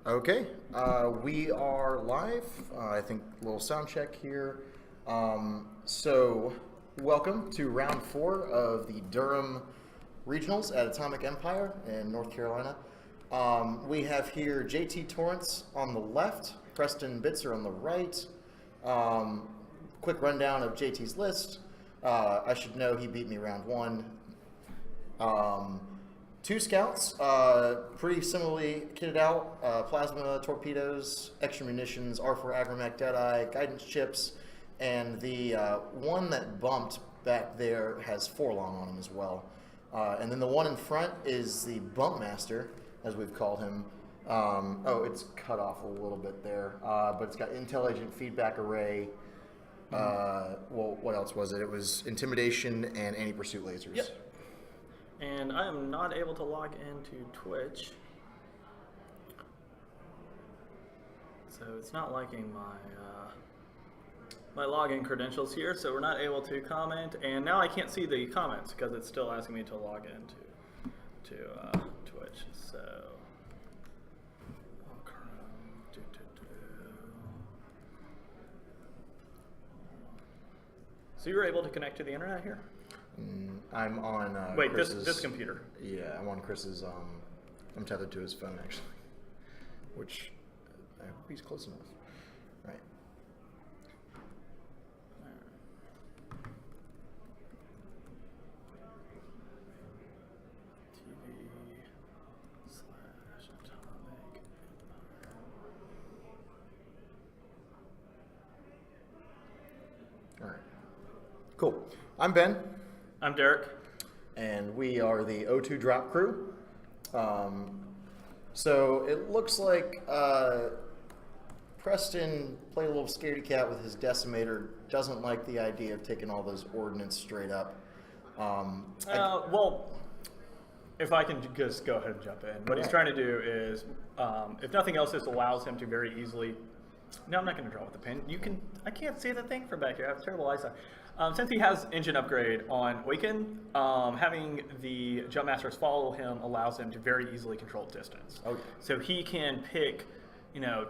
Okay, we are live. I think a little sound check here. So, welcome to round 4 of the Durham Regionals at Atomic Empire in North Carolina. We have here JT Torrance on the left, Preston Bitzer on the right. Quick rundown of JT's list. I should know he beat me round 1. Two scouts, pretty similarly kitted out, plasma torpedoes, extra munitions, R4 Agromech Deadeye, guidance chips, and the one that bumped back there has 4 long on him as well. And then the one in front is the Bump Master, as we've called him. Oh, it's cut off a little bit there, but it's got Intel Agent Feedback Array. Well, what else was it? It was Intimidation and Anti-Pursuit Lasers. Yep. And I am not able to log into Twitch. So it's not liking my login credentials here, so we're not able to comment. And now I can't see the comments because it's still asking me to log into Twitch. So, So you were able to connect to the internet here? I'm on Wait, Chris's, this computer. Yeah, I'm on Chris's. I'm tethered to his phone actually, which I hope he's close enough. Right. TV/Atomic. All right. Cool. I'm Ben. I'm Derek. And we are the O2 Drop Crew. So it looks like Preston played a little scaredy cat with his decimator, doesn't like the idea of taking all those ordnance straight up. Well, if I can just go ahead and jump in. What he's trying to do is, if nothing else, this allows him to very easily... No, I'm not going to draw with the pen. I can't see the thing from back here. I have terrible eyesight. Since he has engine upgrade on Waken, having the Jump Masters follow him allows him to very easily control distance. Okay. So he can pick,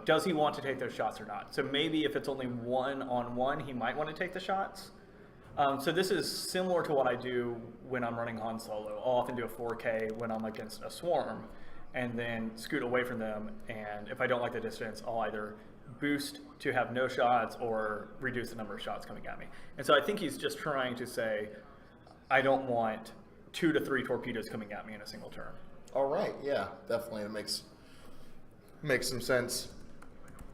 does he want to take those shots or not? So maybe if it's only 1-on-1, he might want to take the shots. So this is similar to what I do when I'm running Han Solo. I'll often do a 4K when I'm against a swarm and then scoot away from them. And if I don't like the distance, I'll either boost to have no shots or reduce the number of shots coming at me. And so I think he's just trying to say, I don't want 2 to 3 torpedoes coming at me in a single turn. All right. Yeah, definitely. It makes some sense.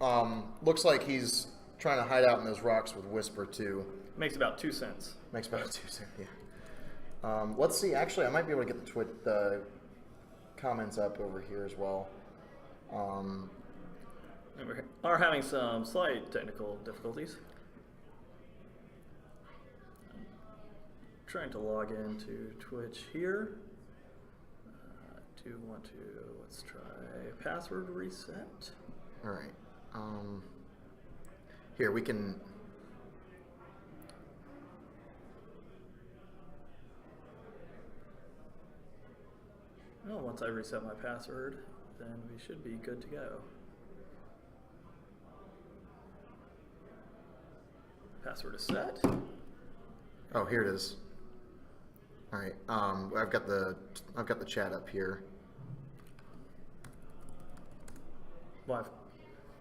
Looks like he's trying to hide out in those rocks with Whisper too. Makes about 2 cents. Makes about 2 cents. Yeah. Let's see. Actually, I might be able to get the comments up over here as well. And we are having some slight technical difficulties. I'm trying to log into Twitch here. I do want to, let's try password reset. All right. Here we can. Well, once I reset my password, then we should be good to go. Password is set. Oh, here it is. All right. I've got the chat up here. Live.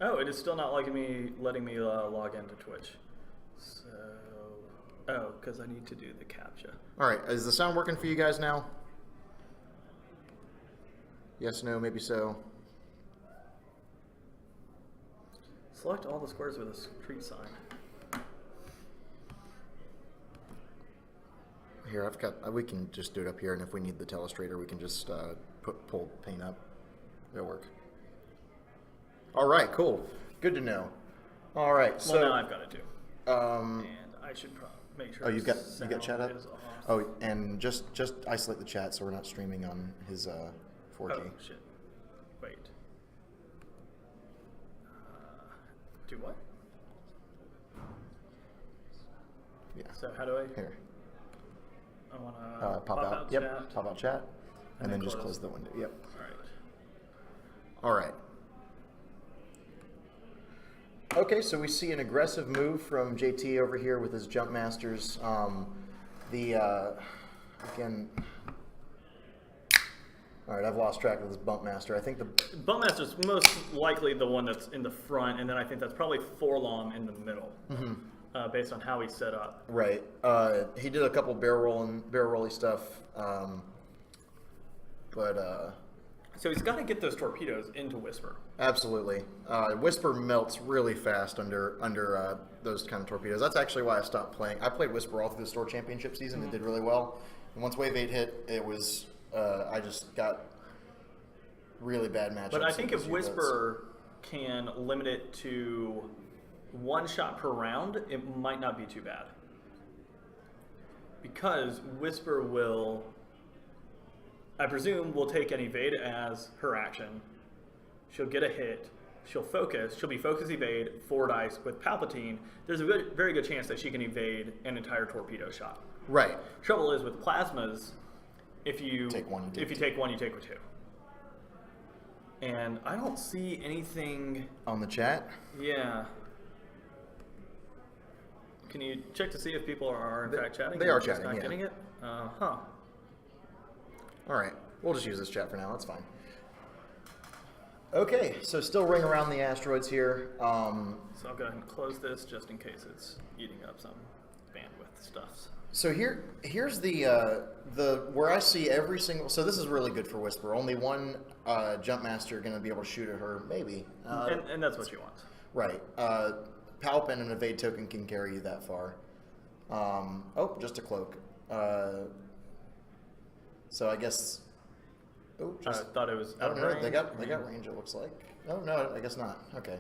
Oh, it is still not letting me log into Twitch. So, because I need to do the CAPTCHA. All right. Is the sound working for you guys now? Yes, no, maybe so. Select all the squares with a street sign. Here, we can just do it up here, and if we need the telestrator, we can just pull paint up. It'll work. All right, cool. Good to know. All right, so now I've got it too. And I should make sure. Oh, you got chat up? Is off. Oh, and just isolate the chat so we're not streaming on his 4G. Oh shit! Wait. Do what? Yeah. So how do I? Here. I want to pop out. Yep. Chat. Pop out chat, and then just close the window. Yep. All right. All right. Okay, so we see an aggressive move from JT over here with his jump masters. Again, all right, I've lost track of this bump master. I think the Bump Master's most likely the one that's in the front, and then I think that's probably Forlom in the middle, based on how he's set up. right. He did a couple barrel rolly stuff, but So he's got to get those torpedoes into Whisper. absolutely, Whisper melts really fast under those kind of torpedoes. That's actually why I stopped playing. I played Whisper all through the store championship season. It did really well, and once Wave 8 hit, it was I just got really bad matchups. But I think if against Whisper can limit it to 1 shot per round, it might not be too bad. Because Whisper will, I presume, will take an evade as her action. She'll get a hit. She'll focus. She'll be focus evade, 4 dice with Palpatine. There's a very good chance that she can evade an entire torpedo shot. Right. Trouble is with plasmas, if you Take one, you if you take one, you take 2. And I don't see anything. On the chat? Yeah. Can you check to see if people are in fact chatting? They are and just chatting, Not yeah. getting it. All right. We'll just use this chat for now. That's fine. Okay, so still ring around the asteroids here. So I'll go ahead and close this just in case it's eating up some bandwidth stuffs. So here's the where I see every single. So this is really good for Whisper. Only one jump master going to be able to shoot at her, maybe. And that's what she wants. Right. Palp and an evade token can carry you that far. Oh, just a cloak. So I guess. Oh, just. I thought it was I out don't of know. range. They got range. It looks like. Oh no, I guess not. Okay.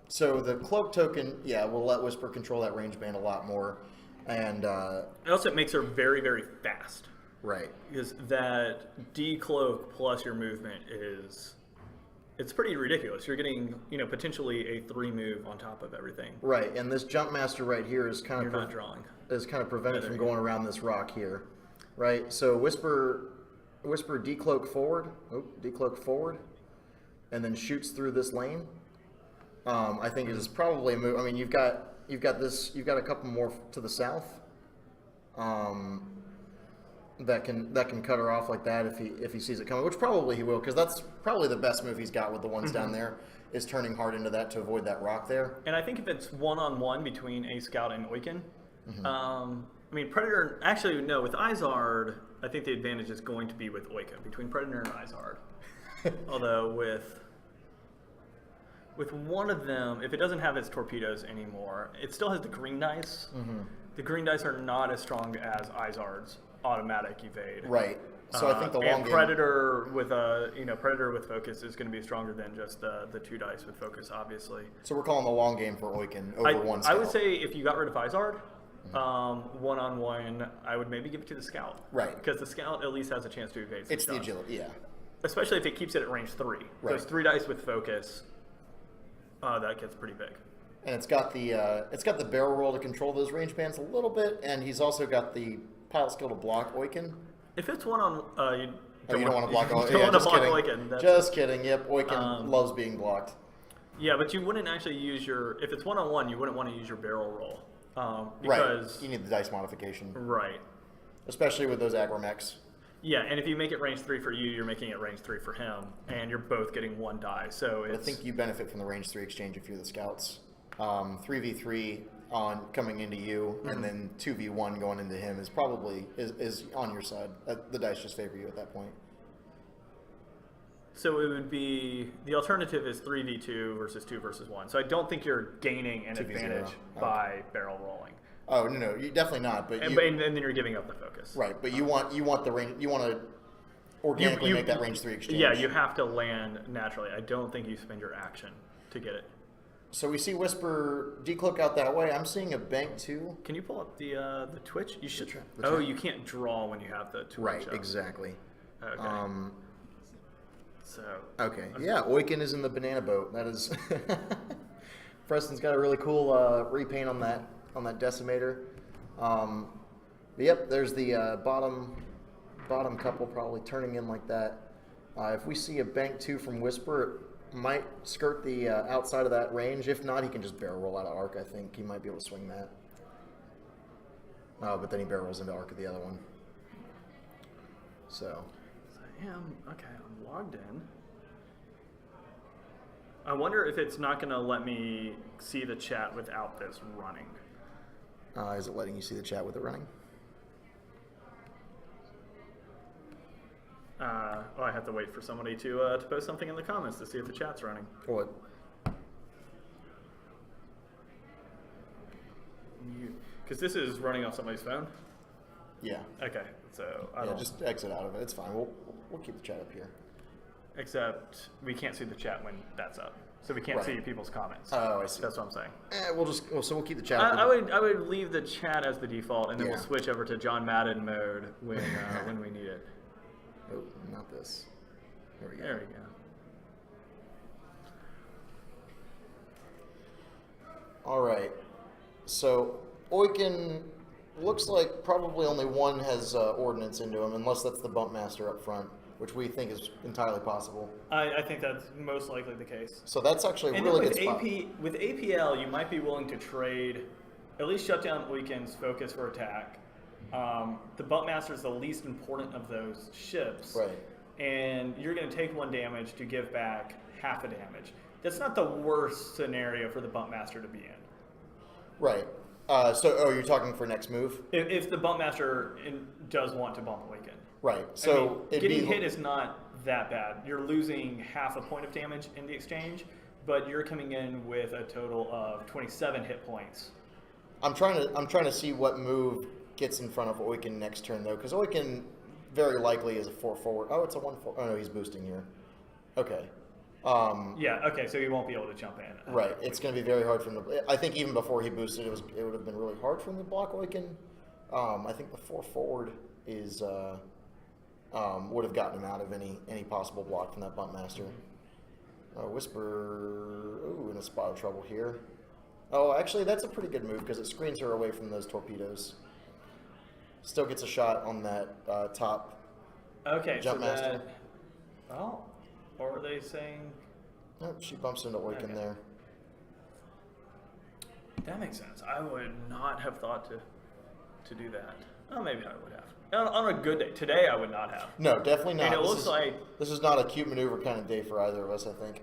So the cloak token, yeah, will let Whisper control that range band a lot more, and And also, it makes her very, very fast. right, Because that decloak plus your movement it's pretty ridiculous. You're getting, potentially a 3 move on top of everything. right, and this jump master right here is kind You're of not drawing. prevented there from you going around this rock here, right? So Whisper decloak forward, and then shoots through this lane. I think it is probably a move. I mean, you've got a couple more to the south. That can cut her off like that if he sees it coming, which probably he will, because that's probably the best move he's got with the ones down there, is turning hard into that to avoid that rock there. And I think if it's 1-on-1 between a scout and Oiken, Predator. Actually, no. With Izard, I think the advantage is going to be with Oiken between Predator and Izard. Although with one of them, if it doesn't have its torpedoes anymore, it still has the green dice. The green dice are not as strong as Izard's automatic evade. Right. So I think the long and game. Predator with Predator with focus is going to be stronger than just the 2 dice with focus, obviously. So we're calling the long game for Oiken over one I scout. would say if you got rid of Izard, 1-on-1, I would maybe give it to the scout. Right. Because the scout at least has a chance to evade. It's the shots. agility, yeah. Especially if it keeps it at range 3. Right. Those 3 dice with focus, that gets pretty big. And it's got the barrel roll to control those range bands a little bit, and he's also got the pilot skill to block Oiken. If it's you don't want to block Oiken. You don't want to block kidding. Oiken. Just kidding. Yep, Oiken loves being blocked. Yeah, but you wouldn't actually use if it's 1-on-1, you wouldn't want to use your barrel roll. Right. Because, You need the dice modification, right. especially with those agromechs. Yeah, and if you make it range 3 for you, you're making it range 3 for him, and you're both getting 1 die. So I think you benefit from the range 3 exchange if you're the scouts. 3v3 on coming into you, and then 2v1 going into him is probably is on your side. The dice just favor you at that point. So it would be the alternative is 3v2 versus 2 versus 1. So I don't think you're gaining an 2v0. advantage Okay. by barrel rolling, Oh no, you definitely not. But and then you're giving up the focus. right. But you want the range. You want to organically make that range 3 exchange. Yeah, you have to land naturally. I don't think you spend your action to get it. So we see Whisper decloak out that way. I'm seeing a bank too. Can you pull up the Twitch? You should. The Oh, chat. you can't draw when you have the Twitch. Right. up. Exactly. Okay. So. Okay. Yeah, Oiken is in the banana boat. That is. Preston's got a really cool repaint on that decimator. Yep. There's the bottom couple probably turning in like that. If we see a bank 2 from Whisper, might skirt the outside of that range. If not, he can just barrel roll out of arc. I think he might be able to swing that. Oh, but then he barrels into arc of the other one. So. I'm logged in. I wonder if it's not going to let me see the chat without this running. Is it letting you see the chat with it running? I have to wait for somebody to post something in the comments to see if the chat's running. What? Because this is running off somebody's phone? Yeah. Okay, so I Yeah, don't... just exit out of it. It's fine. We'll keep the chat up here. Except we can't see the chat when that's up. So we can't Right. see people's comments. Oh, I see. That's what I'm saying. So we'll keep the chat up. I would leave the chat as the default, and then we'll switch over to John Madden mode when when we need it. Oh, not this. There we go. There we go. All right. So Oiken looks like probably only one has ordnance into him, unless that's the bump master up front, which we think is entirely possible. I think that's most likely the case. So that's actually a And really then good spot. with APL, you might be willing to trade, at least shut down Oiken's focus for attack. The bump master is the least important of those ships. Right. And you're going to take 1 damage to give back half a damage. That's not the worst scenario for the bump master to be in. Right. You're talking for next move? If the bump master does want to bump Oiken. Right. I mean, getting hit is not that bad. You're losing half a point of damage in the exchange, but you're coming in with a total of 27 hit points. I'm trying to see what move gets in front of Oiken next turn though, because Oiken very likely is a 4 forward. Oh, it's a 1 forward. Oh no, he's boosting here. Okay. Yeah. Okay. So he won't be able to jump in. Right. It's going to be very hard for him to. I think even before he boosted, it would have been really hard for him to block Oiken. I think the 4 forward is would have gotten him out of any possible block from that bump master. Whisper. Ooh, in a spot of trouble here. Oh, actually, that's a pretty good move because it screens her away from those torpedoes. Still gets a shot on that top jump master. Or are they saying? Oh, she bumps into Oiken there. That makes sense. I would not have thought to do that. Oh, maybe I would have. On a good day. Today, I would not have. No, definitely not. And it looks like this is not a cute maneuver kind of day for either of us, I think.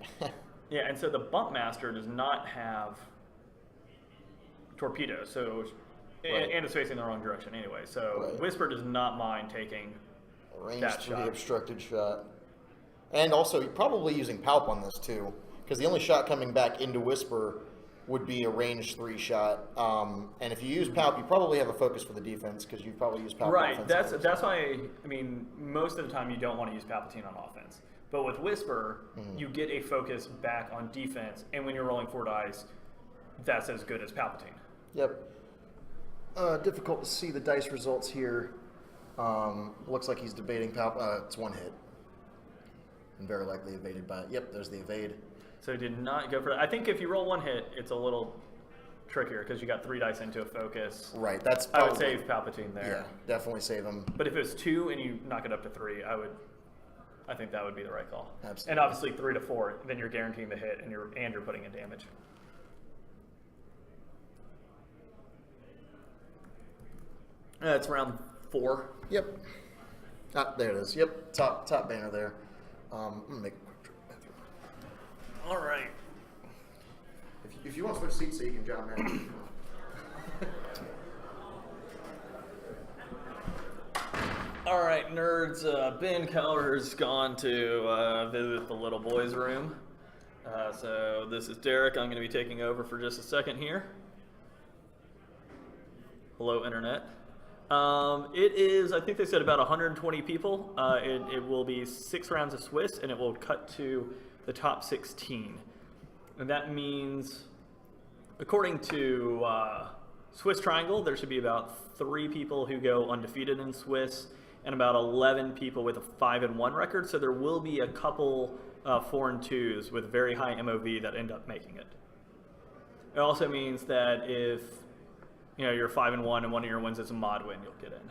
Yeah, and so the bump master does not have torpedoes, so and it's facing the wrong direction anyway. So Whisper does not mind taking range that through the shot. obstructed shot, and also probably using Palp on this too, because the only shot coming back into Whisper would be a range 3 shot. And if you use Palp, you probably have a focus for the defense because you probably use Palp. Right. That's why. I mean, most of the time you don't want to use Palpatine on offense, but with Whisper, you get a focus back on defense, and when you're rolling 4 dice, that's as good as Palpatine. Yep. Difficult to see the dice results here. Looks like he's debating Palp. It's 1 hit, and very likely evaded by. Yep. There's the evade. So he did not go for that. I think if you roll 1 hit, it's a little trickier because you got 3 dice into a focus. Right. That's. I would save Palpatine there. Yeah, definitely save him. But if it's 2 and you knock it up to 3, I think that would be the right call. Absolutely. And obviously 3 to 4, then you're guaranteeing the hit and you're putting in damage. It's round 4. Yep. There it is. Yep. Top banner there. I'm gonna make a quick trip bathroom. All right. If you want to switch seats so you can jump in. All right, nerds. Ben Keller's gone to visit the little boy's room. So this is Derek. I'm going to be taking over for just a second here. Hello, Internet. It is, I think they said about 120 people. It will be 6 rounds of Swiss, and it will cut to the top 16. And that means, according to Swiss Triangle, there should be about 3 people who go undefeated in Swiss, and about 11 people with a 5-1 record. So there will be a couple 4-2s with very high MOV that end up making it. It also means that if you're 5-1 and one of your wins is a mod win, you'll get in.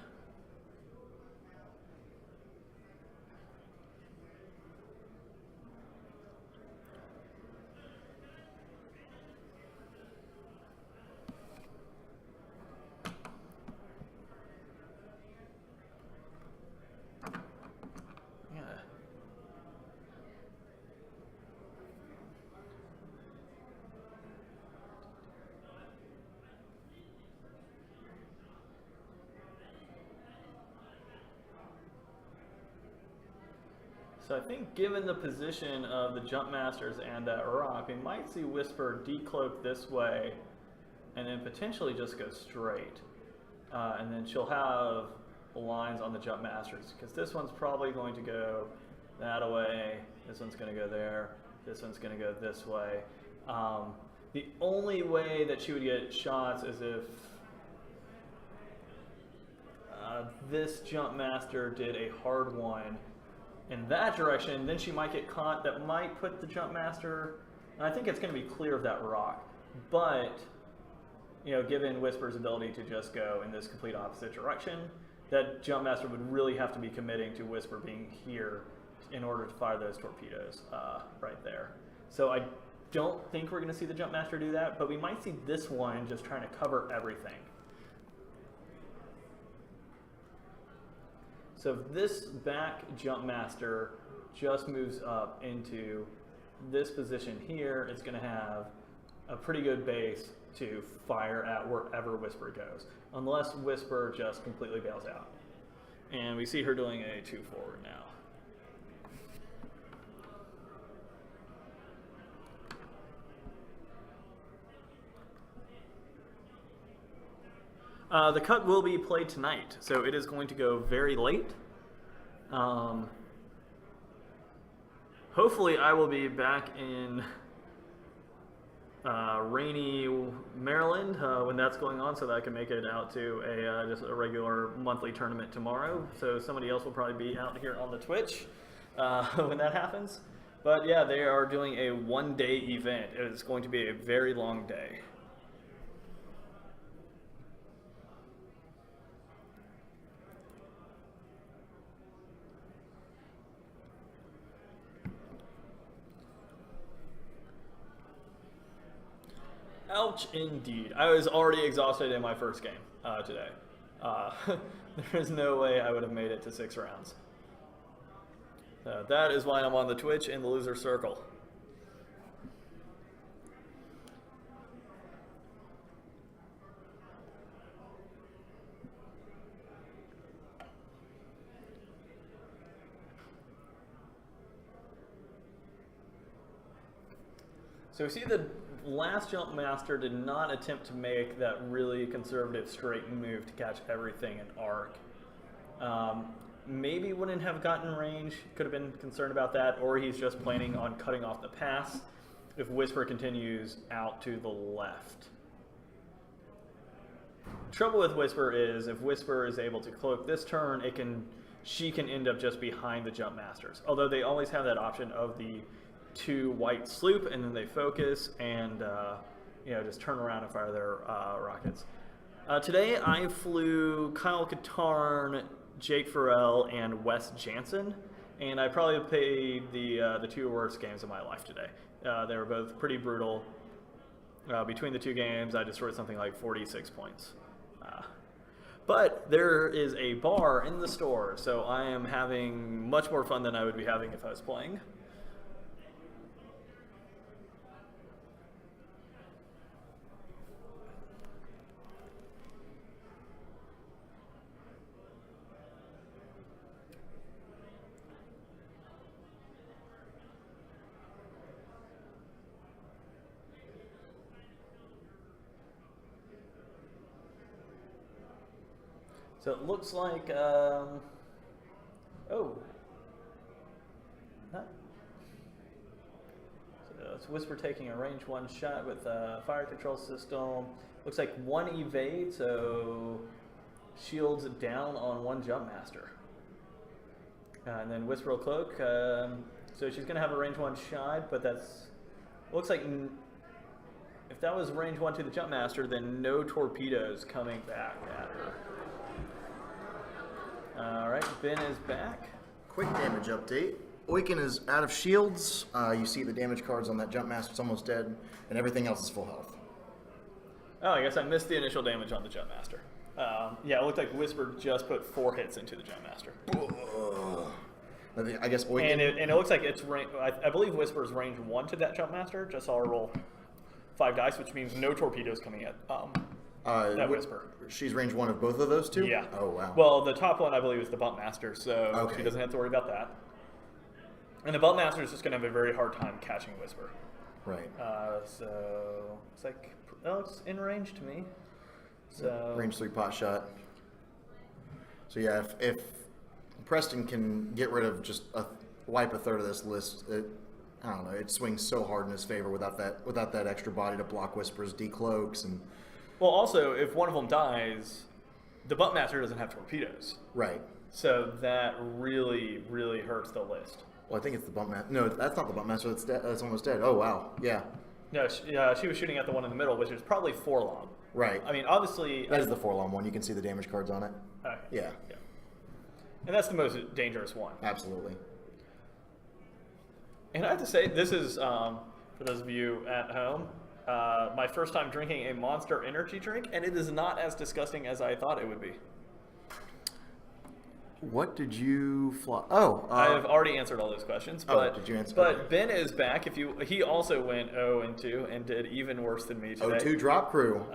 So I think given the position of the Jump Masters and that rock, we might see Whisper decloak this way and then potentially just go straight. And then she'll have lines on the Jump Masters because this one's probably going to go that way, this one's going to go there, this one's going to go this way. The only way that she would get shots is if this Jump Master did a hard one in that direction, then she might get caught. That might put the Jump Master, and I think it's going to be clear of that rock. But, you know, given Whisper's ability to just go in this complete opposite direction, that Jump Master would really have to be committing to Whisper being here in order to fire those torpedoes right there. So I don't think we're going to see the Jump Master do that, but we might see this one just trying to cover everything. So if this back Jump Master just moves up into this position here, it's going to have a pretty good base to fire at wherever Whisper goes, unless Whisper just completely bails out. And we see her doing a 2 forward now. The cut will be played tonight, so it is going to go very late. Hopefully I will be back in rainy Maryland when that's going on, so that I can make it out to just a regular monthly tournament tomorrow. So somebody else will probably be out here on the Twitch when that happens. But yeah, they are doing a one-day event. It's going to be a very long day. Ouch, indeed. I was already exhausted in my first game today. There is no way I would have made it to 6 rounds. That is why I'm on the Twitch in the loser circle. So we see the last Jump Master did not attempt to make that really conservative straight move to catch everything in arc. Maybe wouldn't have gotten range, could have been concerned about that, or he's just planning on cutting off the pass if Whisper continues out to the left. Trouble with Whisper is if Whisper is able to cloak this turn, she can end up just behind the Jump Masters. Although they always have that option of the 2 white sloop, and then they focus and just turn around and fire their rockets. Today I flew Kyle Katarn, Jake Farrell, and Wes Jansen, and I probably played the 2 worst games of my life today. They were both pretty brutal. Between the 2 games, I destroyed something like 46 points. But there is a bar in the store, so I am having much more fun than I would be having if I was playing. So it looks like, So it's Whisper taking a range 1 shot with a fire control system. Looks like 1 evade, so shields down on 1 Jump Master. And then Whisper will cloak. So she's going to have a range 1 shot, but looks like if that was range 1 to the Jump Master, then no torpedoes coming back at her. Alright, Ben is back. Quick damage update. Oiken is out of shields. You see the damage cards on that Jump Master, it's almost dead, and everything else is full health. Oh, I guess I missed the initial damage on the Jump Master. Yeah, it looked like Whisper just put 4 hits into the Jump Master. I guess Oiken... And it looks like it's I believe Whisper's range 1 to that Jump Master. Just saw her roll 5 dice, which means no torpedoes coming at that Whisper. She's range 1 of both of those 2? Yeah. Oh, wow. Well, the top one, I believe, is the Bump Master, so okay. She doesn't have to worry about that. And the Bumpmaster is just going to have a very hard time catching Whisper. Right. So it's like, oh, it's in range to me. So Range 3 pot shot. So yeah, if Preston can get rid of just wipe a third of this list, I don't know, it swings so hard in his favor without that extra body to block Whispers, decloaks, and well, also if one of them dies, the Bumpmaster doesn't have torpedoes. right. So that really, really hurts the list. Well, I think it's the Bumpmaster. No, that's not the Bumpmaster. That's almost dead. Oh wow, yeah. No, she was shooting at the one in the middle, which is probably Forlom. Right. I mean, obviously That is the Forlom one. You can see the damage cards on it. Okay. Yeah, Yeah. And that's the most dangerous one. absolutely. And I have to say, this is, for those of you at home, my first time drinking a Monster energy drink, and it is not as disgusting as I thought it would be. What did you fly? Oh, I have already answered all those questions, but did you answer? But Okay. Ben is back. He also went 0-2 and did even worse than me today. 02 drop crew.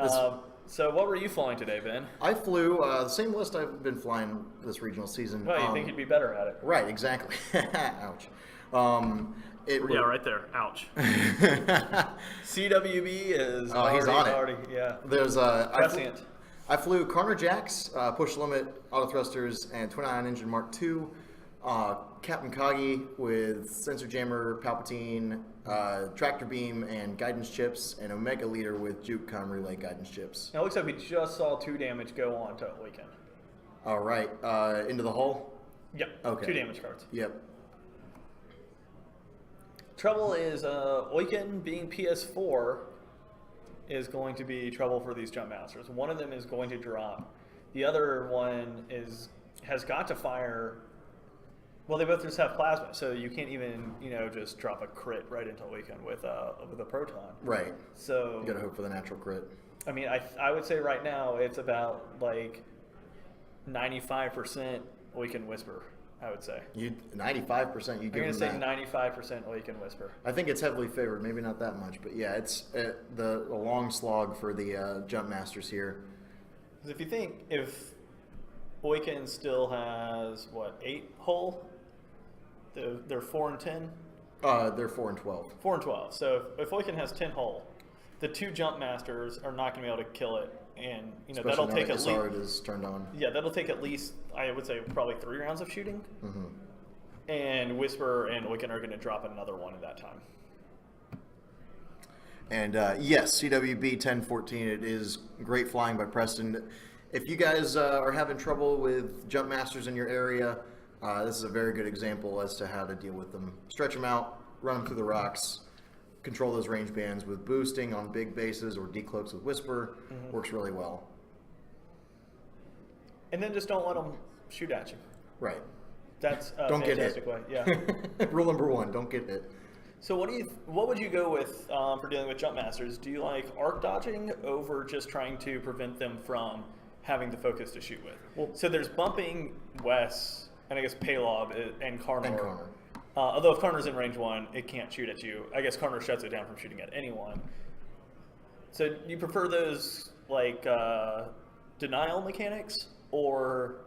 So what were you flying today, Ben? I flew the same list I've been flying this regional season. Well, you think you'd be better at it? Right, exactly. Ouch. Yeah, right there. Ouch. CWB is Oh, he's on it. Yeah. There's Prescient. I flew Carner Jacks, push limit, auto thrusters, and twin ion engine Mark II. Captain Kagi with sensor jammer, Palpatine, tractor beam, and guidance chips, and Omega leader with juke com relay guidance chips. Now, it looks like we just saw 2 damage go on to Weekend. All right, into the hull. Yep. Okay. 2 damage cards. Yep. Trouble is, Oiken being PS4 is going to be trouble for these jump masters. One of them is going to drop. The other one has got to fire. Well, they both just have plasma, so you can't even just drop a crit right into Oiken with a proton. Right. So You gotta hope for the natural crit. I mean, I would say right now it's about like 95% Oiken Whisper. I would say. 95%. You give I'm them going to say that. 95% Oiken Whisper. I think it's heavily favored. Maybe not that much, but yeah, it's the long slog for the jump masters here. Because if you think if Oiken still has 8 hull, they're 4 and 10. They're 4 and 12. 4 and 12. So if Oiken has 10 hull, the 2 jump masters are not going to be able to kill it, and Especially that'll now take that at SR least is turned on. yeah, that'll take at least I would say probably 3 rounds of shooting. Mm-hmm. And Whisper and Oiken are going to drop another one at that time. And yes, CWB 1014. It is great flying by Preston. If you guys are having trouble with jump masters in your area, this is a very good example as to how to deal with them. Stretch them out, run them through the rocks, control those range bands with boosting on big bases or decloaks with Whisper. Mm-hmm. Works really well. And then just don't let them shoot at you. Right. That's a Don't get fantastic hit. way. Yeah. Rule number 1: don't get hit. So what would you go with for dealing with jump masters? Do you like arc dodging over just trying to prevent them from having the focus to shoot with? Well, So there's bumping Wes, and I guess Paylob and Karnor. And Karnor. Although if Karnor's in range 1, it can't shoot at you. I guess Karnor shuts it down from shooting at anyone. So you prefer those like denial mechanics or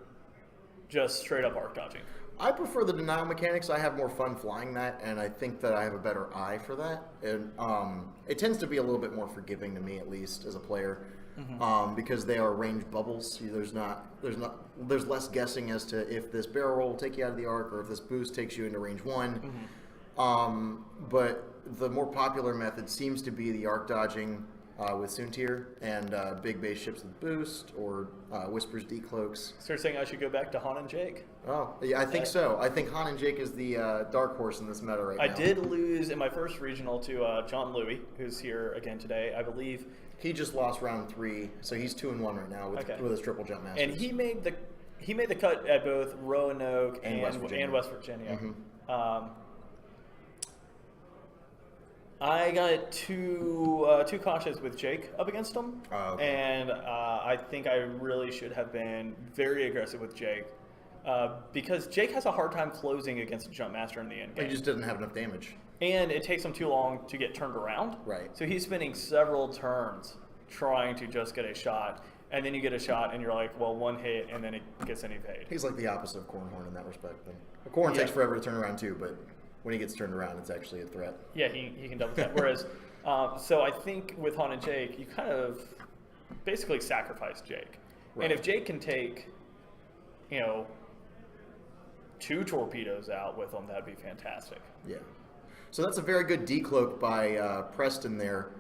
just straight up arc dodging? I prefer the denial mechanics. I have more fun flying that, and I think that I have a better eye for that. And it tends to be a little bit more forgiving to me, at least as a player, because they are range bubbles. There's less guessing as to if this barrel roll will take you out of the arc or if this boost takes you into range 1. But the more popular method seems to be the arc dodging with Soontir and big base ships with boost or Whispers decloaks. So you're saying I should go back to Han and Jake? Oh, yeah, I think so. I think Han and Jake is the dark horse in this meta right now. I did lose in my first regional to John Louie, who's here again today, I believe. He just lost round 3, so he's 2-1 right now with his triple jump masters. And he made the cut at both Roanoke and West Virginia. I got two cautious with Jake up against him, and I think I really should have been very aggressive with Jake because Jake has a hard time closing against a jump master in the end game. He just doesn't have enough damage. And it takes him too long to get turned around. Right. So he's spending several turns trying to just get a shot, and then you get a shot, and you're like, well, 1 hit, and then it gets an evade. He's like the opposite of Cornhorn in that respect. Then. Corn takes forever to turn around too, but when he gets turned around, it's actually a threat. Yeah, he can double tap. Whereas, so I think with Han and Jake, you kind of basically sacrifice Jake. Right. And if Jake can take, 2 torpedoes out with him, that'd be fantastic. Yeah. So that's a very good decloak by Preston there,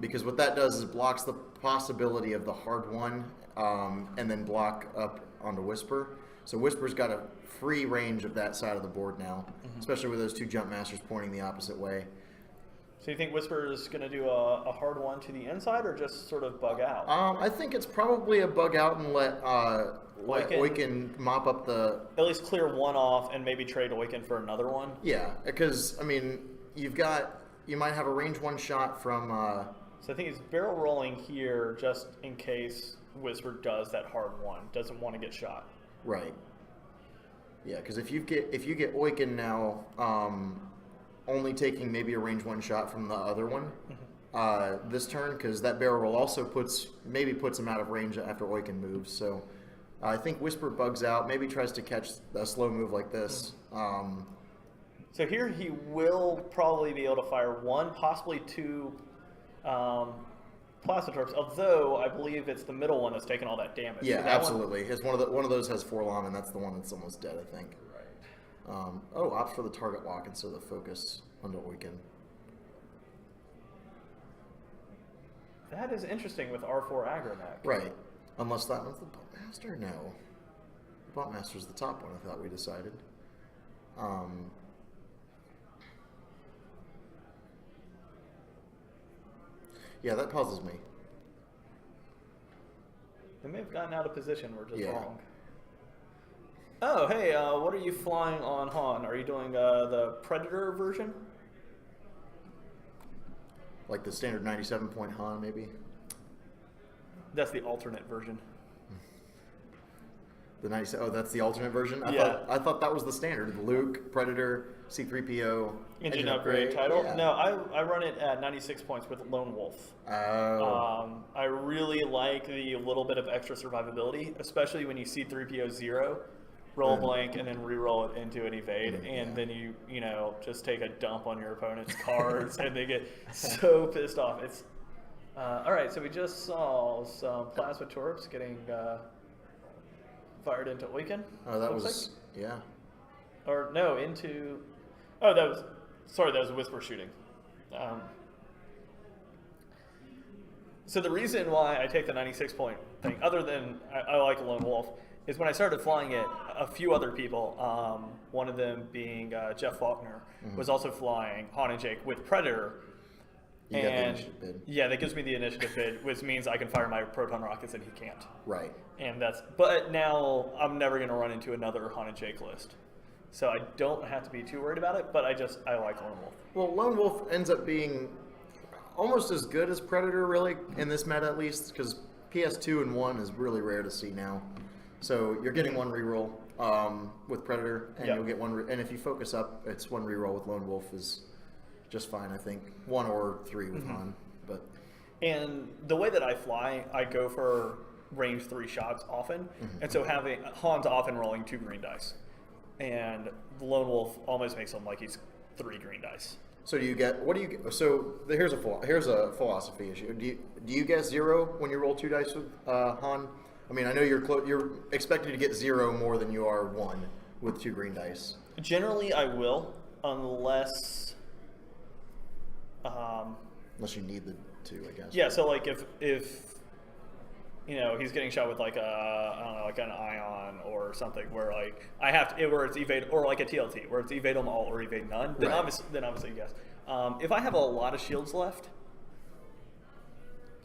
because what that does is blocks the possibility of the hard one, and then block up onto Whisper. So Whisper's got a free range of that side of the board now, especially with those 2 jump masters pointing the opposite way. So you think Whisper is going to do a hard one to the inside, or just sort of bug out? I think it's probably a bug out and let Oiken mop up the... At least clear one off and maybe trade Oiken for another one? Yeah, because, I mean, you might have a range 1 shot from... So I think he's barrel rolling here just in case Whisper does that hard one, doesn't want to get shot. Right. Yeah, because if you get Oiken now, only taking maybe a range 1 shot from the other one this turn, because that barrel roll also puts him out of range after Oiken moves. So I think Whisper bugs out, maybe tries to catch a slow move like this. So here he will probably be able to fire 1, possibly 2 plasma torps, although I believe it's the middle one that's taking all that damage. Yeah, so absolutely. It's one of those has 4 LOM, and that's the one that's almost dead, I think. Right. Opts for the target lock instead of the focus onto Oiken. That is interesting with R4 Agromech. Right. Unless that one's the Buntmaster? No. The Buntmaster's the top one, I thought we decided. Yeah, that puzzles me. They may have gotten out of position, we're just Yeah. wrong. Oh, hey, what are you flying on Han? Are you doing the Predator version? Like the standard 97-point Han, maybe? That's the alternate version. The 97. Oh, that's the alternate version? Yeah. I thought that was the standard. The Luke, Predator, C-3PO. Engine upgrade title? Yeah. No, I run it at 96 points with Lone Wolf. Oh. I really like the little bit of extra survivability, especially when you see 3PO 0, roll a blank, and then re-roll it into an evade, and then you just take a dump on your opponent's cards, and they get so pissed off. It's all right. So we just saw some plasma torps getting fired into Oiken. Oh, that looks was yeah. Or no, into. Oh, that was Whisper shooting. So the reason why I take the 96 point thing, other than I like Lone Wolf, is when I started flying it, a few other people, one of them being Jeff Faulkner, was also flying Han and Jake with Predator. You got the initiative bid. Yeah, that gives me the initiative bid, which means I can fire my proton rockets and he can't. Right. And but now I'm never going to run into another Han and Jake list. So I don't have to be too worried about it, but I like Lone Wolf. Well, Lone Wolf ends up being almost as good as Predator, really, in this meta at least, because PS2 and 1 is really rare to see now. So you're getting 1 reroll with Predator, and you'll get 1. And if you focus up, it's 1 reroll with Lone Wolf is just fine, I think. 1 or 3 with Han. And the way that I fly, I go for range 3 shots often, and so having Han's often rolling 2 green dice, and the Lone Wolf almost makes him like he's 3 green dice. So what do you get? So here's a philosophy issue. Do you get 0 when you roll 2 dice with Han? I mean, I know you're expected to get 0 more than you are 1 with 2 green dice. Generally, I will, unless Unless you need the 2, I guess. yeah. So like if he's getting shot with like like an ion or something where like I have to, where it's evade, or like a TLT where it's evade them all or evade none, then obviously yes. If I have a lot of shields left,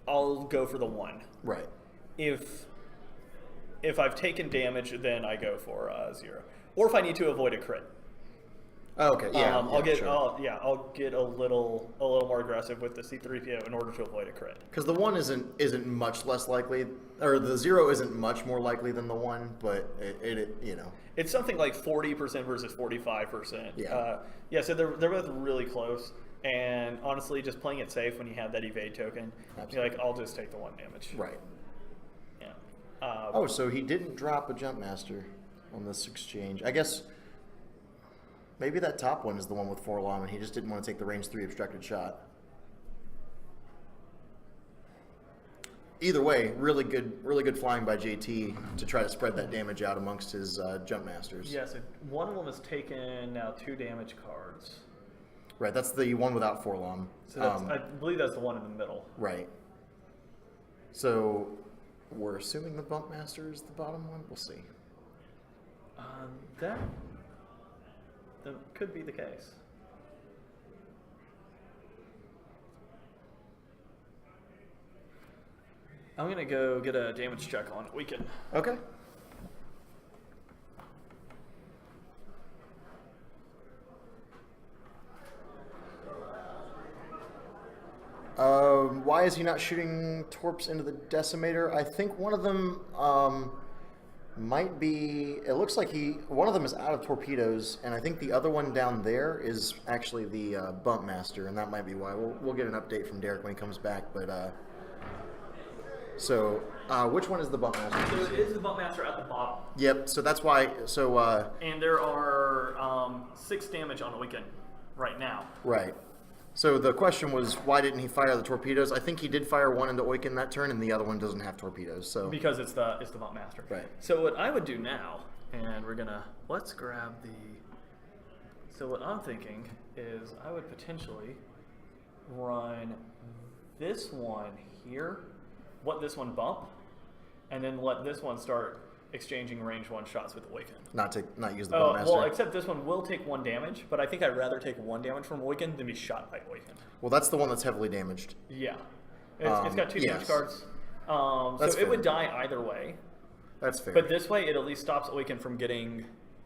I'll go for the 1. Right. If I've taken damage, then I go for 0. Or if I need to avoid a crit. Oh, okay. Yeah. I'll get a little more aggressive with the C-3PO in order to avoid a crit. Because the 1 isn't much less likely, or the 0 isn't much more likely than the 1, but it it's something like 40% versus 45%. Yeah. So they're both really close. And honestly, just playing it safe when you have that evade token, you're like, I'll just take the 1 damage. Right. Yeah. So he didn't drop a jump master on this exchange. I guess Maybe that top one is the one with 4 LOM, and he just didn't want to take the range 3 obstructed shot. Either way, really good flying by JT to try to spread that damage out amongst his jump masters. Yeah, so one of them has taken now 2 damage cards. Right, that's the one without 4 LOM. So that's, I believe that's the one in the middle. Right. So we're assuming the bump master is the bottom one. We'll see. That could be the case. I'm gonna go get a damage check on it. We can. Okay. Why is he not shooting torps into the decimator? I think one of them might be. It looks like one of them is out of torpedoes, and I think the other one down there is actually the bump master, and that might be why. We'll get an update from Derek when he comes back, but. So, which one is the bump master? So it is the bump master at the bottom. Yep. So that's why. So. And there are 6 damage on Weekend right now. Right. So the question was, why didn't he fire the torpedoes? I think he did fire one into Oiken that turn, and the other one doesn't have torpedoes. So because it's the bump master. Right. So what I would do now, and let's grab the. So what I'm thinking is I would potentially run this one here, let this one bump, and then let this one start exchanging range 1 shots with Oiken. Not use the bump master. Well, except this one will take 1 damage, but I think I'd rather take 1 damage from Oiken than be shot by Oiken. Well, that's the one that's heavily damaged. Yeah. It's got 2 damage cards. So it would die either way. That's fair. But this way, it at least stops Oiken from getting...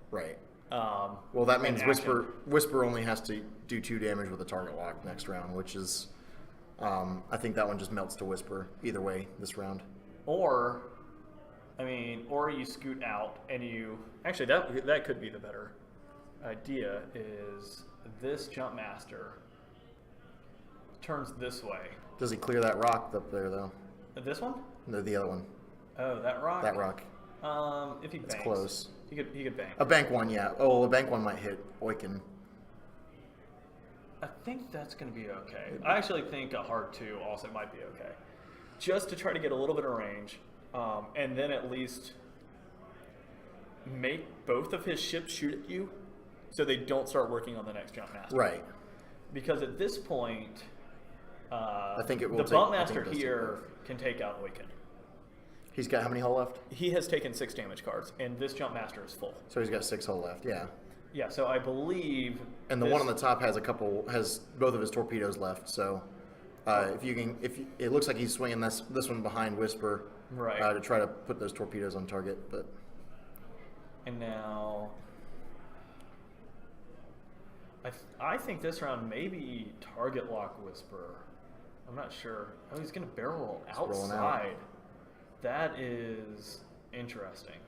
Right. Well, that means action. Whisper only has to do 2 damage with a target lock next round, which is... I think that one just melts to Whisper either way this round. Or you scoot out and you... Actually, that could be the better idea, is this Jump Master turns this way. Does he clear that rock up there, though? This one? No, the other one. Oh, that rock? That rock. If he banks. It's close. He could bank. A bank one, yeah. Oh, well, a bank one might hit Oiken. I think that's going to be okay. I actually think a hard 2 also might be okay. Just to try to get a little bit of range, and then at least make both of his ships shoot at you so they don't start working on the next Jump Master. Right. Because at this point, I think it will the Bump Master here can take out Oiken. He's got how many hull left? He has taken 6 damage cards, and this Jump Master is full. So he's got 6 hull left, yeah. Yeah, so I believe... And the one on the top has both of his torpedoes left, so it looks like he's swinging this one behind Whisper, right, to try to put those torpedoes on target, but... And now... I think this round maybe target lock Whisper. I'm not sure. Oh, he's going to barrel roll outside. That is interesting.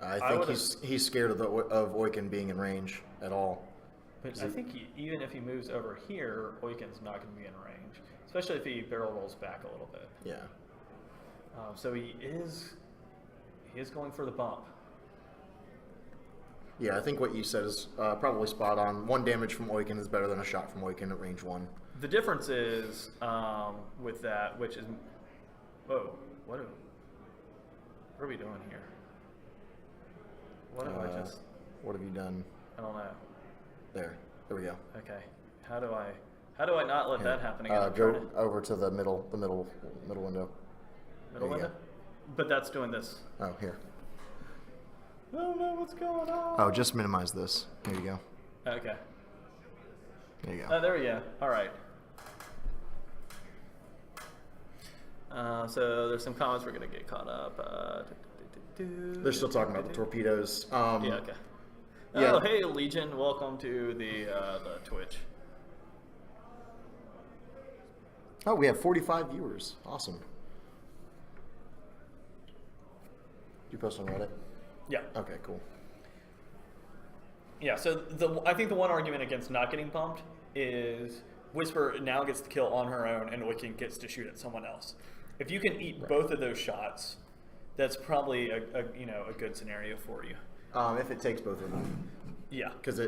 I think he's scared of Oiken being in range at all. But I think even if he moves over here, Oiken's not going to be in range, especially if he barrel rolls back a little bit. Yeah. So he is going for the bump. Yeah, I think what you said is probably spot on. 1 damage from Oiken is better than a shot from Oiken at range 1. The difference is with that, which is, whoa, what are we doing here? What have What have you done? I don't know. There we go. Okay. How do I not let that happen again? Go over to the middle window. Middle window? But that's doing this. Oh, here. I don't know what's going on. Oh, just minimize this. There you go. Okay. There you go. Oh, there we go. All right. So there's some comments we're going to get caught up. They're still talking about the torpedoes. Yeah, okay. Yeah. Oh, hey, Legion. Welcome to the Twitch. Oh, we have 45 viewers. Awesome. Did you post on Reddit? Yeah. Okay, cool. Yeah, so I think the one argument against not getting bumped is Whisper now gets to kill on her own and Oiken gets to shoot at someone else. If you can eat both of those shots, that's probably a good scenario for you. If it takes both of them. Yeah. Because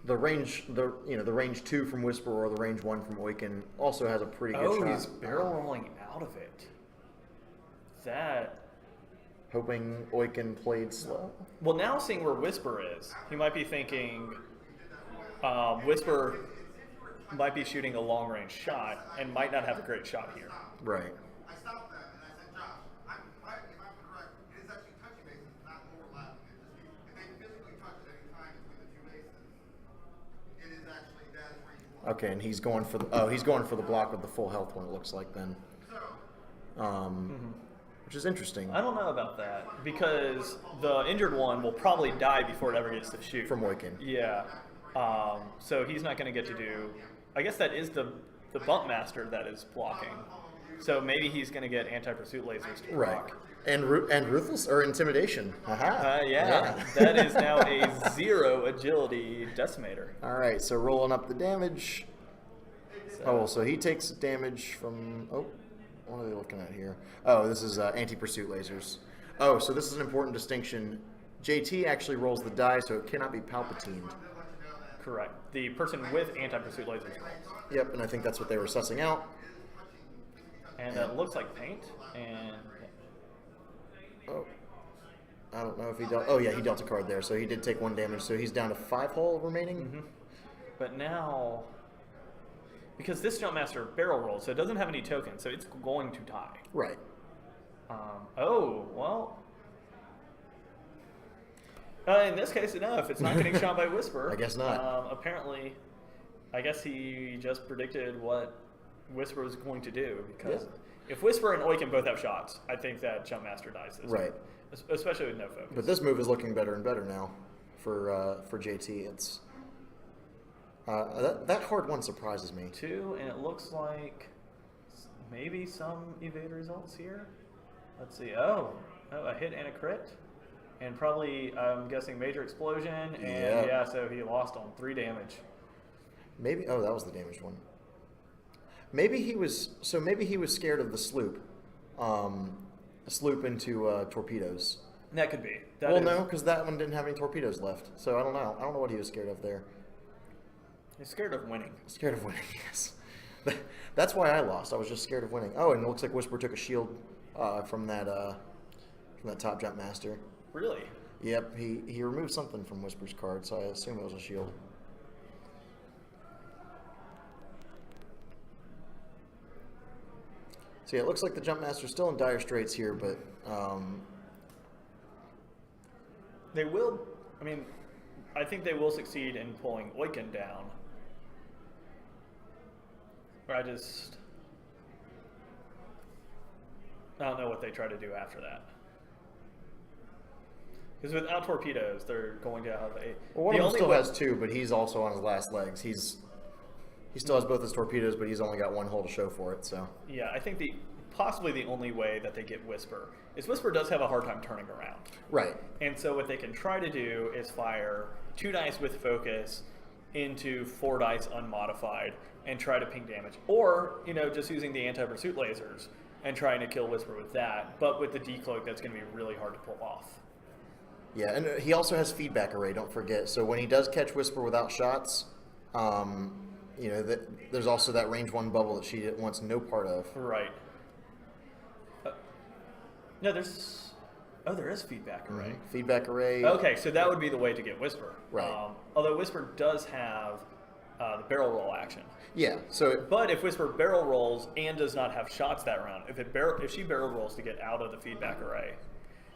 The range, the range 2 from Whisper or the range 1 from Oiken also has a pretty good shot. Oh, he's barrel rolling out of it. That. Hoping Oiken played slow. Well, now seeing where Whisper is, he might be thinking Whisper might be shooting a long range shot and might not have a great shot here. Right. I stopped that and I said, Josh, if I'm correct, it is actually touching bases, not overlapping. If they physically touch at any time between the two bases, it is actually that is where you want. Okay, and he's going for the block with the full health one. It looks like then. Which is interesting. I don't know about that because the injured one will probably die before it ever gets to shoot. From Oiken. Yeah. So he's not going to get to do. I guess that is the bump master that is blocking. So maybe he's going to get anti-pursuit lasers to Right. block. And ruthless or intimidation. Aha. Yeah. That is now a 0 agility decimator. All right. So rolling up the damage. Oh, so he takes damage from. Oh, what are they looking at here? Oh, this is anti-pursuit lasers. Oh, so this is an important distinction. JT actually rolls the die, so it cannot be Palpatined. Correct. The person with anti-pursuit lasers rolls. Yep, and I think that's what they were sussing out. And that looks like paint. And Oh, I don't know if he dealt. Oh yeah, he dealt a card there, so he did take 1 damage. So he's down to 5 hull remaining. But now, because this jump master barrel rolls, so it doesn't have any tokens, so it's going to die. Right. Oh well. In this case, no. If it's not getting shot by Whisper, I guess not. Apparently, I guess he just predicted what Whisper was going to do. Because if Whisper and Oiken both have shots, I think that Jump Master dies this Right. turn, especially with no focus. But this move is looking better and better now for JT. It's that hard one surprises me. 2, and it looks like maybe some evade results here. Let's see. Oh, a hit and a crit. And probably, I'm guessing, major explosion. And yeah, so he lost on 3 damage. Maybe. Oh, that was the damaged one. Maybe he was. So maybe he was scared of the sloop. Sloop into torpedoes. That could be. Well, no, because that one didn't have any torpedoes left. So I don't know. I don't know what he was scared of there. He's scared of winning. Scared of winning. Yes. That's why I lost. I was just scared of winning. Oh, and it looks like Whisper took a shield from that top jump master. Really? Yep, he removed something from Whisper's card, so I assume it was a shield. So yeah, it looks like the Jump Master's still in dire straits here, but They will. I mean, I think they will succeed in pulling Oiken down. Or I don't know what they try to do after that. Because without torpedoes, they're going to have a. well, one of them still has 2, but he's also on his last legs. He still has both his torpedoes, but he's only got 1 hull to show for it. So Yeah, I think possibly the only way that they get Whisper is Whisper does have a hard time turning around. right, And so what they can try to do is fire 2 dice with focus into 4 dice unmodified and try to ping damage. Or, just using the anti-pursuit lasers and trying to kill Whisper with that. But with the decloak, that's going to be really hard to pull off. yeah, and he also has feedback array. Don't forget. So when he does catch Whisper without shots, there's also that range 1 bubble that she wants no part of. Right. No, there is feedback array. Mm-hmm. Feedback array. Okay, so that would be the way to get Whisper. Right. Although Whisper does have the barrel roll action. Yeah. So But if Whisper barrel rolls and does not have shots that round, if she barrel rolls to get out of the feedback array,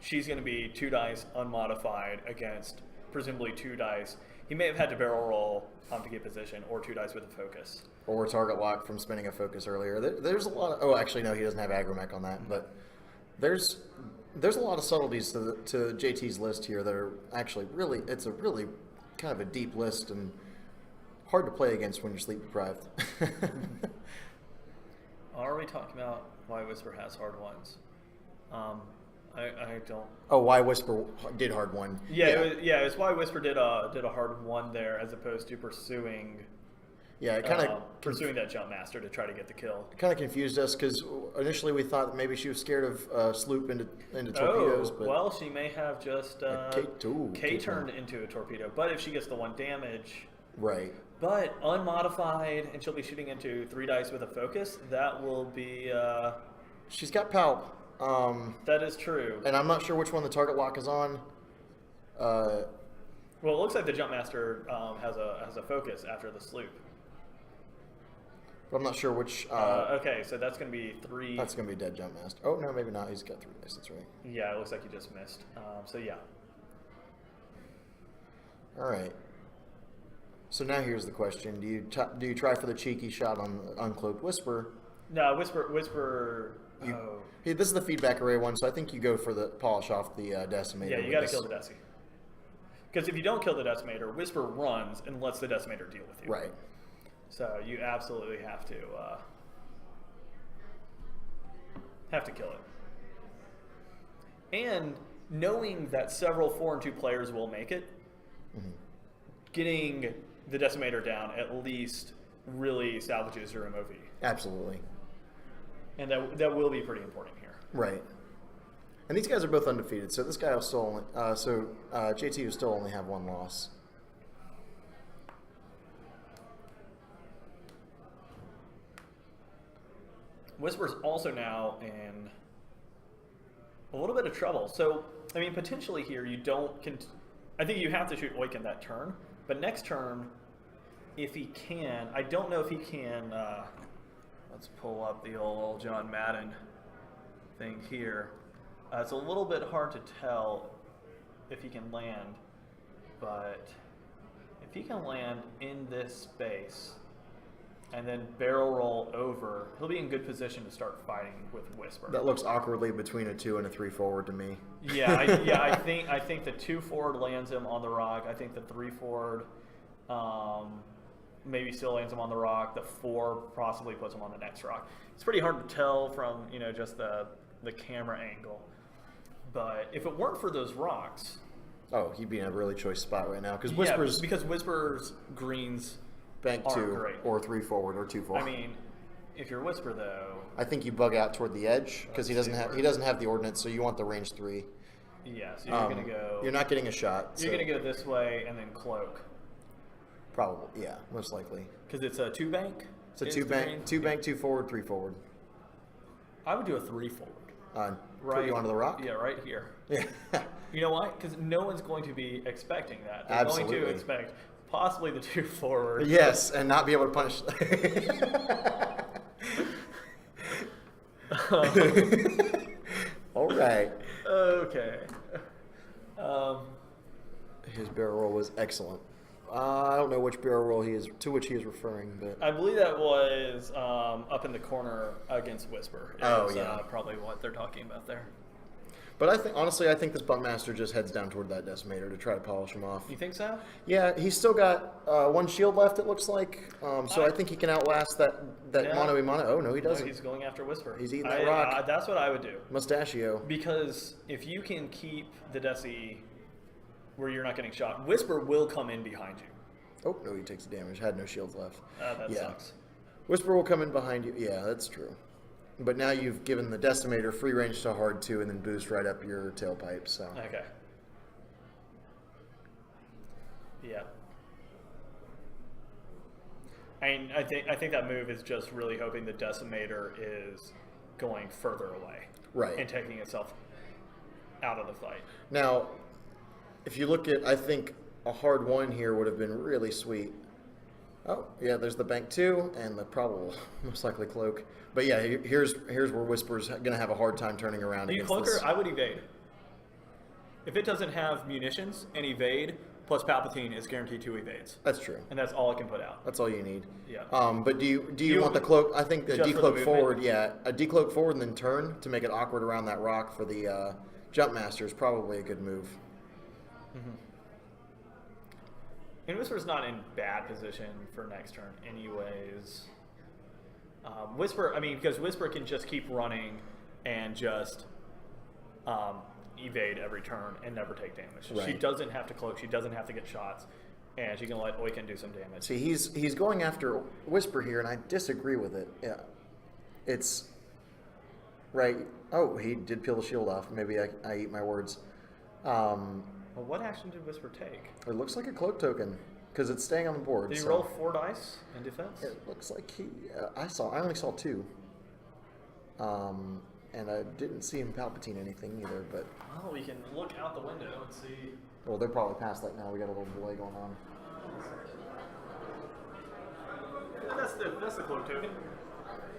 she's going to be 2 dice unmodified against presumably 2 dice. He may have had to barrel roll to get position, or 2 dice with a focus. or target lock from spinning a focus earlier. There's a lot of. Oh, actually no, he doesn't have agromech on that, but there's a lot of subtleties to JT's list here that are actually really. It's a really kind of a deep list and hard to play against when you're sleep deprived. Are we talking about why Whisper has hard ones? I don't. Oh, why Whisper did hard one? Yeah, It was why Whisper did a hard one there as opposed to pursuing Yeah, it kind of pursuing that jump master to try to get the kill. confused us because initially we thought that maybe she was scared of sloop into torpedoes. But Well, she may have just K turned turn. into a torpedo. But if she gets the 1 damage, Right. but unmodified, and she'll be shooting into 3 dice with a focus, that will be. She's got palp. That is true. And I'm not sure which one the target lock is on. Well, it looks like the jump master has a focus after the sloop. But I'm not sure which. Okay, so that's going to be 3. That's going to be dead jump master. Oh, no, maybe not. He's got 3 dice. That's right. Yeah, it looks like you just missed. So yeah. All right. So now here's the question: do you try for the cheeky shot on the uncloaked whisper? No, whisper. Hey, this is the feedback array one, so I think you go for the polish off the decimator. Yeah, you with got to this. kill the Deci. Because if you don't kill the decimator, Whisper runs and lets the decimator deal with you. Right. So you absolutely have to kill it. And knowing that several 4 and 2 players will make it, getting the decimator down at least really salvages your MOV. Absolutely. And that will be pretty important here. Right. And these guys are both undefeated, so this guy will still only, JT will still only have 1 loss. Whisper's also now in a little bit of trouble. So, I mean, potentially here you don't. I think you have to shoot Oiken that turn, but next turn, if he can, I don't know if he can. Let's pull up the old John Madden thing here. It's a little bit hard to tell if he can land, but if he can land in this space and then barrel roll over, he'll be in good position to start fighting with Whisper. That looks awkwardly between a 2 and a 3 forward to me. Yeah, I think the 2 forward lands him on the rock. I think the 3 forward maybe still lands him on the rock. The 4 possibly puts him on the next rock. It's pretty hard to tell from just the camera angle. But if it weren't for those rocks, Oh, he'd be in a really choice spot right now because because Whisper's greens bank aren't 2 great. or 3 forward or 2 forward. I mean, if you're Whisper though, I think you bug out toward the edge because he doesn't have the ordnance, so you want the range 3. yeah, so you're gonna go. You're not getting a shot. You're so gonna go this way and then cloak probably, yeah, most likely. because it's a 2 bank. It's a is 2 the bank, green? 2 bank, 2 forward, 3 forward. I would do a 3 forward. Put you onto the rock. Yeah, right here. Yeah. You know why? Because no one's going to be expecting that. They're going Absolutely. to expect possibly the 2 forward. Yes, and not be able to punish. All right. Okay. His barrel roll was excellent. I don't know which barrel roll he is referring, but I believe that was up in the corner against Whisper. Is, yeah. Probably what they're talking about there. but I think this Bunkmaster just heads down toward that decimator to try to polish him off. You think so? Yeah, he's still got 1 shield left. It looks like, so I think he can outlast that Yeah. mono mono. Oh no, he No, doesn't. he's going after Whisper. He's eating that rock. That's what I would do. Mustachio. Because if you can keep the Deci where you're not getting shot, Whisper will come in behind you. Oh no, he takes the damage. Had no shields left. That Yeah. sucks. Whisper will come in behind you. Yeah, that's true. But now you've given the decimator free range to hard 2 and then boost right up your tailpipe. So Okay. Yeah. And I think that move is just really hoping the decimator is going further away. Right. And taking itself out of the fight. now, if you look at, I think a hard 1 here would have been really sweet. Oh yeah, there's the bank 2 and the probable most likely cloak. But yeah, here's where Whisper's gonna have a hard time turning around. Are you against cloaker? this. I would evade. If it doesn't have munitions and evade, plus Palpatine is guaranteed 2 evades. That's true. And that's all it can put out. That's all you need. Yeah. But do you want the cloak? I think the Just for the decloak movement? forward. Yeah, a decloak forward and then turn to make it awkward around that rock for the jump master is probably a good move. And Whisper's not in bad position for next turn anyways. Whisper, I mean, because Whisper can just keep running and just evade every turn and never take damage. She Right. doesn't have to cloak. She doesn't have to get shots. and she can let Oiken do some damage. See, he's going after Whisper here, and I disagree with it. Yeah, it's right. Oh, he did peel the shield off. Maybe I eat my words. Well, what action did Whisper take? It looks like a cloak token because it's staying on the board. Did he so roll 4 dice in defense? It looks like he. I only saw 2. And I didn't see him Palpatine anything either. But Well, we can look out the window and see. well, they're probably past that now. We got a little delay going on. That's the cloak token.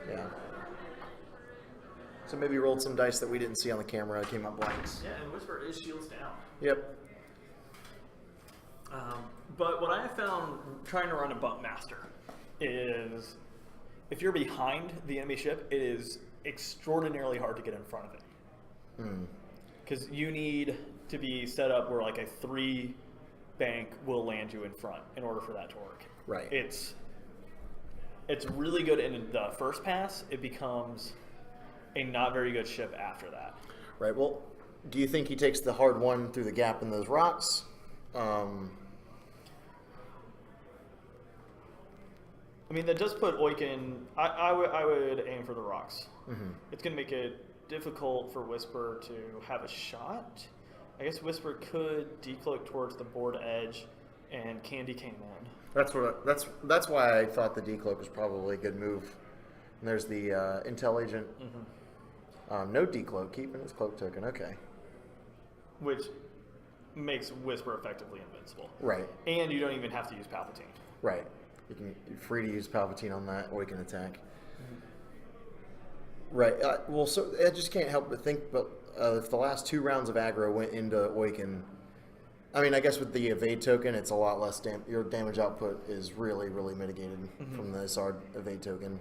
Yeah. So maybe rolled some dice that we didn't see on the camera. It came up blanks. Yeah, and Whisper is shields down. Yep. But what I have found trying to run a bump master is if you're behind the enemy ship, it is extraordinarily hard to get in front of it. Because you need to be set up where like a 3 bank will land you in front in order for that to work. Right. It's really good in the first pass. It becomes a not very good ship after that. Right. Well, do you think he takes the hard one through the gap in those rocks? I mean, that does put Oiken. I would aim for the rocks. Mm-hmm. It's going to make it difficult for Whisper to have a shot. I guess Whisper could decloak towards the board edge and candy cane in. That's why I thought the decloak was probably a good move. And there's the intel agent. Mm-hmm. No decloak, keeping his cloak token. Okay. Which makes Whisper effectively invincible. Right. And you don't even have to use Palpatine. Right. You're free to use Palpatine on that, or you can attack. Right. Well, so I just can't help but think, but if the last 2 rounds of aggro went into Oiken, I mean, I guess with the evade token, it's a lot less your damage output is really, really mitigated from the Sard evade token.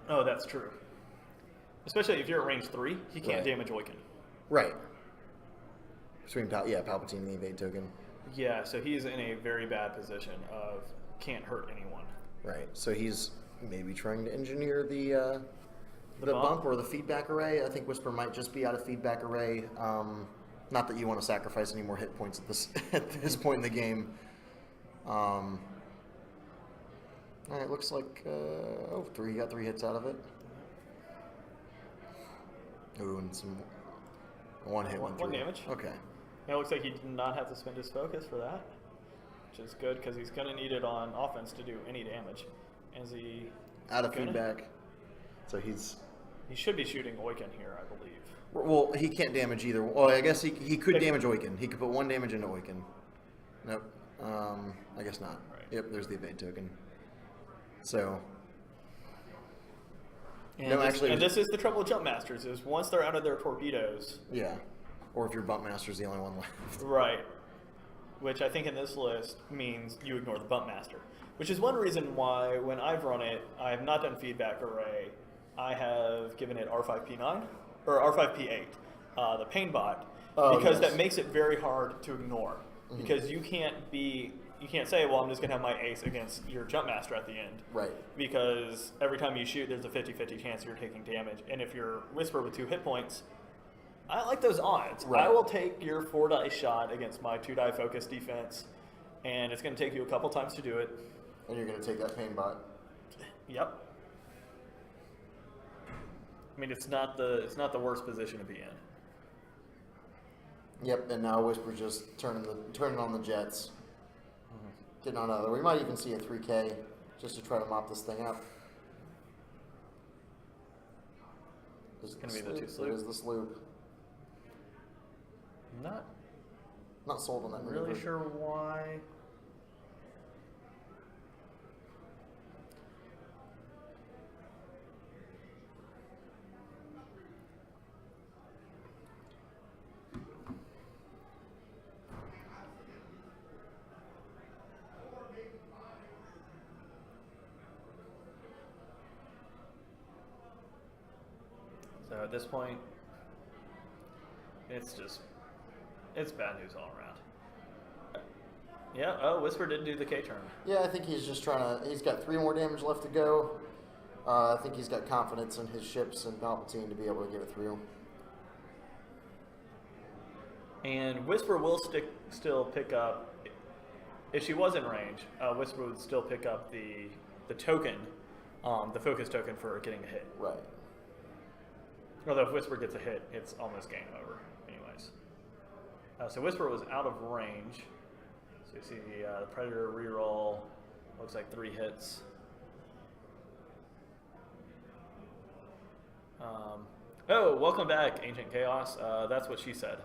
Oh, that's true. Especially if you're at range 3, he can't Right. damage Oiken. Right. Between Palpatine and the evade token. Yeah, so he's in a very bad position of can't hurt anyone. Right. So he's maybe trying to engineer the bump? bump or the feedback array. I think Whisper might just be out of feedback array. Not that you want to sacrifice any more hit points at this at this point in the game. All right, looks like he got 3 hits out of it. Ooh, and some 1 hit, One 3 damage. Okay. It looks like he did not have to spend his focus for that, which is good because he's going to need it on offense to do any damage. Is he Out of gonna? feedback. So He should be shooting Oiken here, I believe. well, he can't damage either. Well, I guess he could damage Oiken. He could put 1 damage into Oiken. Nope. I guess not. Right. Yep, there's the evade token. So And No, actually, this is the trouble with jump masters is once they're out of their torpedoes, yeah. Or if your bump master's the only one left. right? Which I think in this list means you ignore the bump master. Which is one reason why when I've run it, I have not done feedback array. I have given it R5P9 or R5P8, the pain bot, because yes. that makes it very hard to ignore. Because you can't say, well, I'm just going to have my ace against your jump master at the end. Right. Because every time you shoot, there's a 50-50 chance you're taking damage. And if you're Whisper with 2 hit points, I like those odds. Right. I will take your 4 die shot against my 2 die focus defense, and it's going to take you a couple times to do it. And you're going to take that pain bot. Yep. I mean, it's not the worst position to be in. Yep, and now Whisper just turning on the jets. Getting on other. We might even see a 3K just to try to mop this thing up. It's going to be the 2 There is sloop. the sloop. I'm Not sold on that not really maneuver. sure why. So at this point, it's bad news all around. Yeah, Whisper did do the K turn. Yeah, I think he's just trying to. He's got 3 more damage left to go. I think he's got confidence in his ships and Palpatine to be able to get it through. And Whisper will still pick up if she was in range, Whisper would still pick up the token, the focus token for getting a hit. Right. Although if Whisper gets a hit, it's almost game over anyways. So Whisper was out of range. So you see the Predator reroll, looks like 3 hits. Oh, welcome back, Ancient Chaos. That's what she said.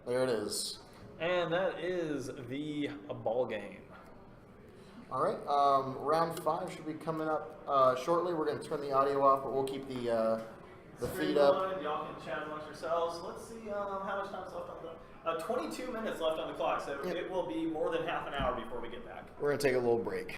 There it is. And that is the ball game. All right. Round 5 should be coming up shortly. We're going to turn the audio off, but we'll keep the feed up. Y'all can chat amongst yourselves. Let's see how much time's left on the 22 minutes left on the clock, so Yep. it will be more than half an hour before we get back. We're going to take a little break.